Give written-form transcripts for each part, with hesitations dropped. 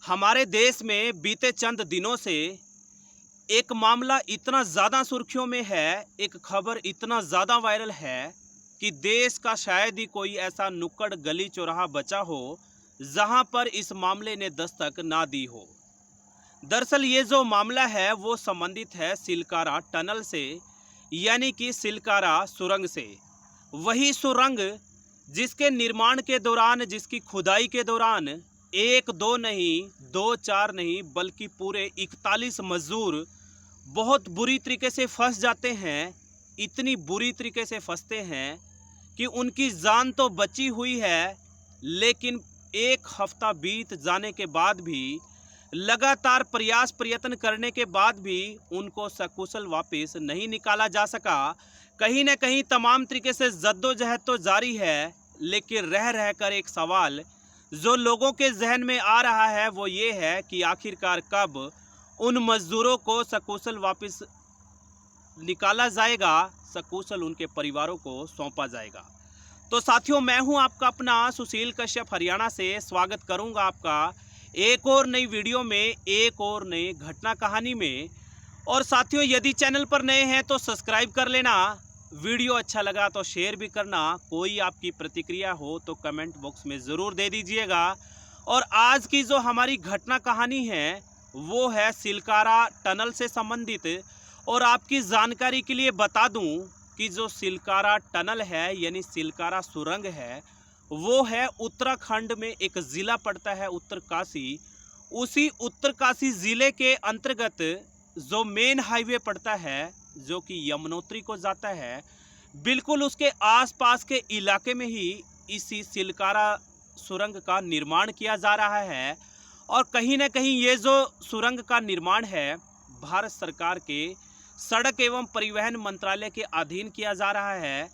हमारे देश में बीते चंद दिनों से एक मामला इतना ज़्यादा सुर्खियों में है, एक खबर इतना ज़्यादा वायरल है कि देश का शायद ही कोई ऐसा नुक्कड़ गली चौराहा बचा हो जहां पर इस मामले ने दस्तक ना दी हो। दरअसल ये जो मामला है वो संबंधित है सिलकारा टनल से, यानी कि सिलकारा सुरंग से। वही सुरंग जिसके निर्माण के दौरान, जिसकी खुदाई के दौरान एक दो नहीं, दो चार नहीं, बल्कि पूरे 41 मजदूर बहुत बुरी तरीके से फंस जाते हैं। इतनी बुरी तरीके से फंसते हैं कि उनकी जान तो बची हुई है, लेकिन एक हफ्ता बीत जाने के बाद भी, लगातार प्रयास प्रयत्न करने के बाद भी उनको सकुशल वापस नहीं निकाला जा सका। कहीं ना कहीं तमाम तरीके से जद्दोजहद तो जारी है, लेकिन रह रहकर एक सवाल जो लोगों के जहन में आ रहा है वो ये है कि आखिरकार कब उन मजदूरों को सकुशल वापस निकाला जाएगा, सकुशल उनके परिवारों को सौंपा जाएगा। तो साथियों, मैं हूं आपका अपना सुशील कश्यप, हरियाणा से। स्वागत करूंगा आपका एक और नई वीडियो में, एक और नई घटना कहानी में। और साथियों, यदि चैनल पर नए हैं तो सब्सक्राइब कर लेना, वीडियो अच्छा लगा तो शेयर भी करना, कोई आपकी प्रतिक्रिया हो तो कमेंट बॉक्स में ज़रूर दे दीजिएगा। और आज की जो हमारी घटना कहानी है वो है सिलकारा टनल से संबंधित। और आपकी जानकारी के लिए बता दूं कि जो सिलकारा टनल है यानी सिलकारा सुरंग है वो है उत्तराखंड में, एक ज़िला पड़ता है उत्तरकाशी। उसी उत्तरकाशी ज़िले के अंतर्गत जो मेन हाईवे पड़ता है जो कि यमुनोत्री को जाता है, बिल्कुल उसके आसपास के इलाके में ही इसी सिलकारा सुरंग का निर्माण किया जा रहा है। और कहीं ना कहीं ये जो सुरंग का निर्माण है भारत सरकार के सड़क एवं परिवहन मंत्रालय के अधीन किया जा रहा है।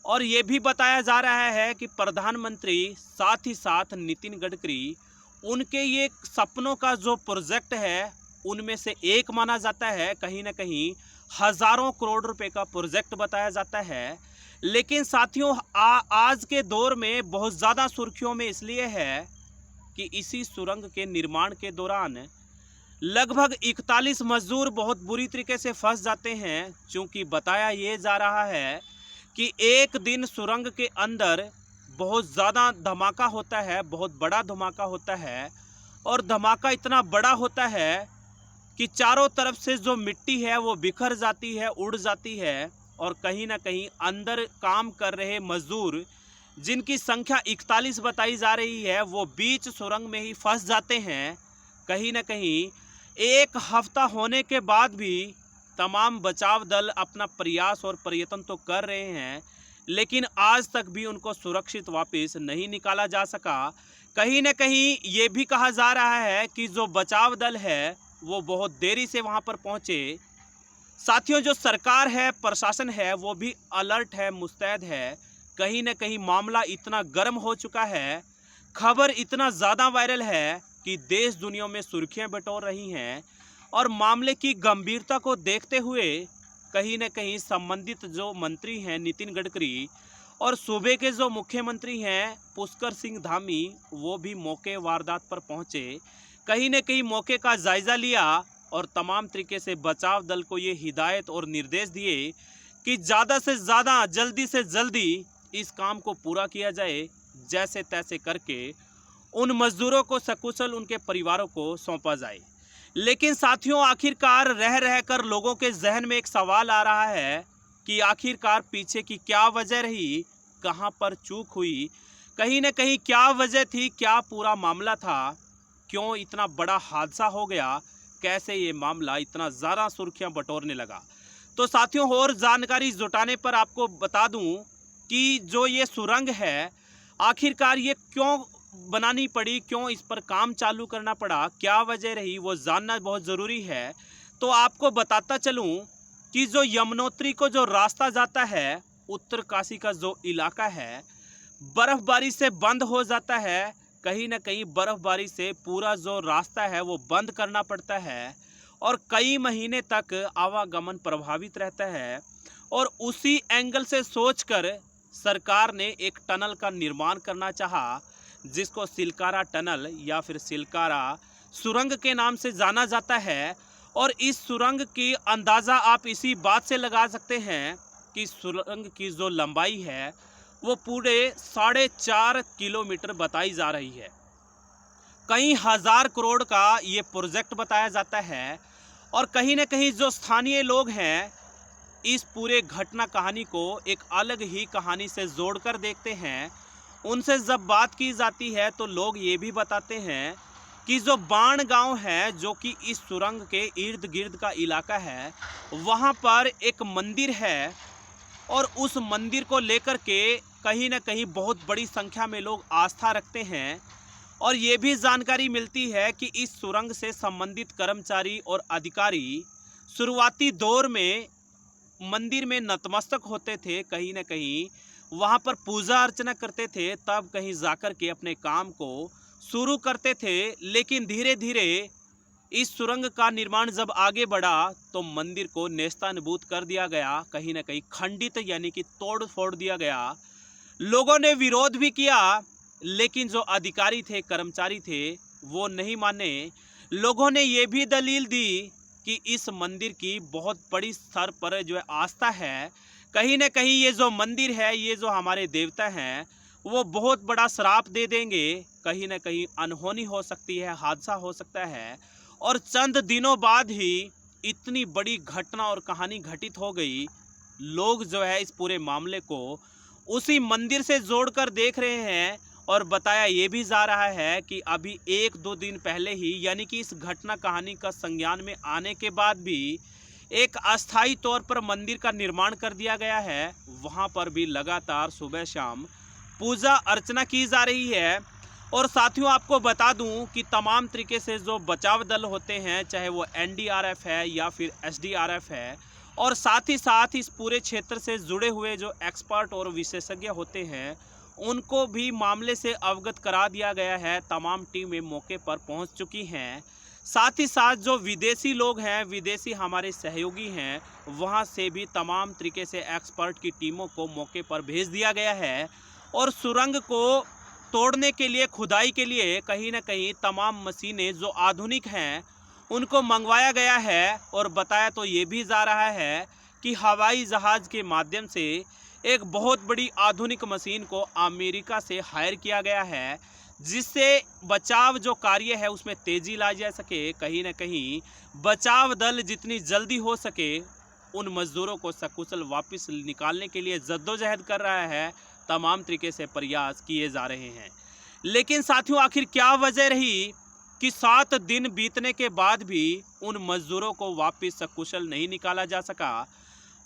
और ये भी बताया जा रहा है कि प्रधानमंत्री साथ ही साथ नितिन गडकरी, उनके ये सपनों का जो प्रोजेक्ट है उनमें से एक माना जाता है। कहीं ना कहीं हज़ारों करोड़ रुपए का प्रोजेक्ट बताया जाता है। लेकिन साथियों, आज के दौर में बहुत ज़्यादा सुर्खियों में इसलिए है कि इसी सुरंग के निर्माण के दौरान लगभग 41 मजदूर बहुत बुरी तरीके से फंस जाते हैं। क्योंकि बताया ये जा रहा है कि एक दिन सुरंग के अंदर बहुत ज़्यादा धमाका होता है, बहुत बड़ा धमाका होता है। और धमाका इतना बड़ा होता है कि चारों तरफ से जो मिट्टी है वो बिखर जाती है, उड़ जाती है। और कहीं ना कहीं अंदर काम कर रहे मजदूर, जिनकी संख्या 41 बताई जा रही है, वो बीच सुरंग में ही फंस जाते हैं। कहीं ना कहीं एक हफ्ता होने के बाद भी तमाम बचाव दल अपना प्रयास और प्रयत्न तो कर रहे हैं, लेकिन आज तक भी उनको सुरक्षित वापस नहीं निकाला जा सका। कहीं ना कहीं ये भी कहा जा रहा है कि जो बचाव दल है वो बहुत देरी से वहां पर पहुंचे। साथियों, जो सरकार है, प्रशासन है, वो भी अलर्ट है, मुस्तैद है। कहीं ना कहीं मामला इतना गर्म हो चुका है, खबर इतना ज़्यादा वायरल है कि देश दुनिया में सुर्खियां बटोर रही हैं। और मामले की गंभीरता को देखते हुए कहीं ना कहीं संबंधित जो मंत्री हैं नितिन गडकरी और सूबे के जो मुख्यमंत्री हैं पुष्कर सिंह धामी, वो भी मौके वारदात पर पहुंचे। कहीं ना कहीं मौके का जायज़ा लिया और तमाम तरीके से बचाव दल को ये हिदायत और निर्देश दिए कि ज़्यादा से ज़्यादा, जल्दी से जल्दी इस काम को पूरा किया जाए, जैसे तैसे करके उन मजदूरों को सकुशल उनके परिवारों को सौंपा जाए। लेकिन साथियों, आखिरकार रह रहकर लोगों के जहन में एक सवाल आ रहा है कि आखिरकार पीछे की क्या वजह रही, कहां पर चूक हुई, कहीं ना कहीं क्या वजह थी, क्या पूरा मामला था, क्यों इतना बड़ा हादसा हो गया, कैसे ये मामला इतना ज़्यादा सुर्खियां बटोरने लगा। तो साथियों, और जानकारी जुटाने पर आपको बता दूं कि जो ये सुरंग है आखिरकार ये क्यों बनानी पड़ी, क्यों इस पर काम चालू करना पड़ा, क्या वजह रही, वो जानना बहुत ज़रूरी है। तो आपको बताता चलूं कि जो यमुनोत्री को जो रास्ता जाता है, उत्तरकाशी का जो इलाका है, बर्फ़बारी से बंद हो जाता है। कहीं ना कहीं बर्फ़बारी से पूरा जो रास्ता है वो बंद करना पड़ता है और कई महीने तक आवागमन प्रभावित रहता है। और उसी एंगल से सोचकर सरकार ने एक टनल का निर्माण करना चाहा, जिसको सिलकारा टनल या फिर सिलकारा सुरंग के नाम से जाना जाता है। और इस सुरंग की अंदाज़ा आप इसी बात से लगा सकते हैं कि सुरंग की जो लंबाई है वो पूरे 4.5 किलोमीटर बताई जा रही है। कई हज़ार करोड़ का ये प्रोजेक्ट बताया जाता है। और कहीं न कहीं जो स्थानीय लोग हैं इस पूरे घटना कहानी को एक अलग ही कहानी से जोड़कर देखते हैं। उनसे जब बात की जाती है तो लोग ये भी बताते हैं कि जो बाण गांव है, जो कि इस सुरंग के इर्द गिर्द का इलाका है, वहाँ पर एक मंदिर है। और उस मंदिर को लेकर के कहीं ना कहीं बहुत बड़ी संख्या में लोग आस्था रखते हैं। और ये भी जानकारी मिलती है कि इस सुरंग से संबंधित कर्मचारी और अधिकारी शुरुआती दौर में मंदिर में नतमस्तक होते थे, कहीं ना कहीं वहाँ पर पूजा अर्चना करते थे, तब कहीं जाकर के अपने काम को शुरू करते थे। लेकिन धीरे धीरे इस सुरंग का निर्माण जब आगे बढ़ा तो मंदिर को नेस्तानाबूद कर दिया गया, कहीं ना कहीं खंडित यानी कि तोड़ फोड़ दिया गया। लोगों ने विरोध भी किया, लेकिन जो अधिकारी थे, कर्मचारी थे, वो नहीं माने। लोगों ने ये भी दलील दी कि इस मंदिर की बहुत बड़ी स्तर पर जो है आस्था है। कहीं ना कहीं ये जो मंदिर है, ये जो हमारे देवता हैं, वो बहुत बड़ा श्राप दे देंगे। कहीं ना कहीं अनहोनी हो सकती है, हादसा हो सकता है। और चंद दिनों बाद ही इतनी बड़ी घटना और कहानी घटित हो गई। लोग जो है इस पूरे मामले को उसी मंदिर से जोड़कर देख रहे हैं। और बताया ये भी जा रहा है कि अभी 1-2 दिन पहले ही, यानी कि इस घटना कहानी का संज्ञान में आने के बाद भी एक अस्थायी तौर पर मंदिर का निर्माण कर दिया गया है। वहाँ पर भी लगातार सुबह शाम पूजा अर्चना की जा रही है। और साथियों, आपको बता दूं कि तमाम तरीके से जो बचाव दल होते हैं, चाहे वो एनडीआरएफ है या फिर एसडीआरएफ है, और साथ ही साथ इस पूरे क्षेत्र से जुड़े हुए जो एक्सपर्ट और विशेषज्ञ होते हैं, उनको भी मामले से अवगत करा दिया गया है। तमाम टीमें मौके पर पहुंच चुकी हैं। साथ ही साथ जो विदेशी लोग हैं, विदेशी हमारे सहयोगी हैं, वहां से भी तमाम तरीके से एक्सपर्ट की टीमों को मौके पर भेज दिया गया है। और सुरंग को तोड़ने के लिए, खुदाई के लिए कहीं ना कहीं तमाम मशीनें जो आधुनिक हैं उनको मंगवाया गया है। और बताया तो ये भी जा रहा है कि हवाई जहाज़ के माध्यम से एक बहुत बड़ी आधुनिक मशीन को अमेरिका से हायर किया गया है, जिससे बचाव जो कार्य है उसमें तेज़ी लाई जा सके। कहीं ना कहीं बचाव दल जितनी जल्दी हो सके उन मज़दूरों को सकुशल वापस निकालने के लिए जद्दोजहद कर रहा है। तमाम तरीके से प्रयास किए जा रहे हैं। लेकिन साथियों, आखिर क्या वजह रही कि 7 दिन बीतने के बाद भी उन मज़दूरों को वापस सकुशल नहीं निकाला जा सका।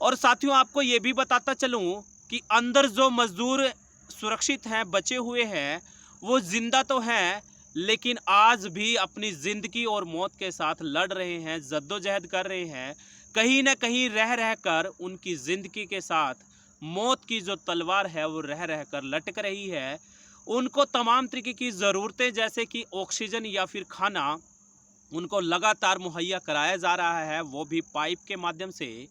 और साथियों, आपको ये भी बताता चलूं कि अंदर जो मज़दूर सुरक्षित हैं, बचे हुए हैं, वो जिंदा तो हैं, लेकिन आज भी अपनी ज़िंदगी और मौत के साथ लड़ रहे हैं, जद्दोजहद कर रहे हैं। कहीं ना कहीं रह रह कर उनकी ज़िंदगी के साथ मौत की जो तलवार है वो रह रह कर लटक रही है। उनको तमाम तरीके की ज़रूरतें जैसे कि ऑक्सीजन या फिर खाना उनको लगातार मुहैया कराया जा रहा है, वो भी पाइप के माध्यम से।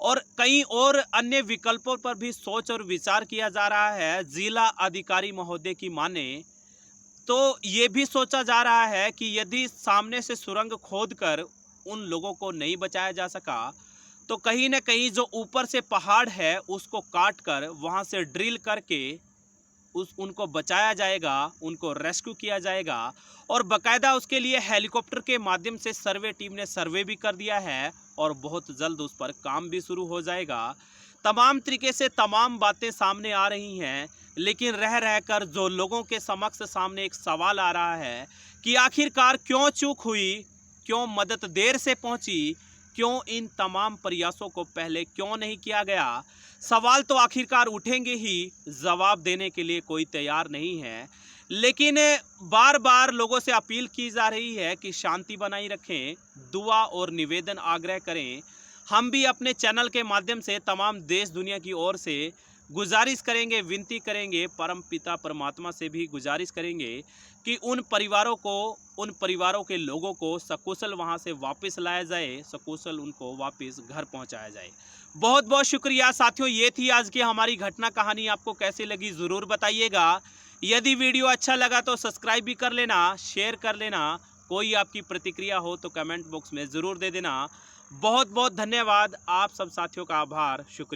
और कई और अन्य विकल्पों पर भी सोच और विचार किया जा रहा है। जिला अधिकारी महोदय की माने तो ये भी सोचा जा रहा है कि यदि सामने से सुरंग खोदकर उन लोगों को नहीं बचाया जा सका तो कहीं ना कहीं जो ऊपर से पहाड़ है उसको काट कर वहाँ से ड्रिल करके उनको बचाया जाएगा, उनको रेस्क्यू किया जाएगा। और बाकायदा उसके लिए हेलीकॉप्टर के माध्यम से सर्वे टीम ने सर्वे भी कर दिया है और बहुत जल्द उस पर काम भी शुरू हो जाएगा। तमाम तरीके से तमाम बातें सामने आ रही हैं, लेकिन रह रहकर जो लोगों के समक्ष सामने एक सवाल आ रहा है कि आखिरकार क्यों चूक हुई, क्यों मदद देर से पहुंची, क्यों इन तमाम प्रयासों को पहले क्यों नहीं किया गया। सवाल तो आखिरकार उठेंगे ही, जवाब देने के लिए कोई तैयार नहीं है। लेकिन बार बार लोगों से अपील की जा रही है कि शांति बनाई रखें, दुआ और निवेदन आग्रह करें। हम भी अपने चैनल के माध्यम से तमाम देश दुनिया की ओर से गुजारिश करेंगे, विनती करेंगे, परम पिता परमात्मा से भी गुजारिश करेंगे कि उन परिवारों के लोगों को सकुशल वहां से वापस लाया जाए, सकुशल उनको वापस घर पहुंचाया जाए। बहुत बहुत शुक्रिया साथियों, ये थी आज की हमारी घटना कहानी। आपको कैसी लगी ज़रूर बताइएगा। यदि वीडियो अच्छा लगा तो सब्सक्राइब भी कर लेना, शेयर कर लेना कोई आपकी प्रतिक्रिया हो तो कमेंट बॉक्स में ज़रूर दे देना। बहुत बहुत धन्यवाद, आप सब साथियों का आभार, शुक्रिया।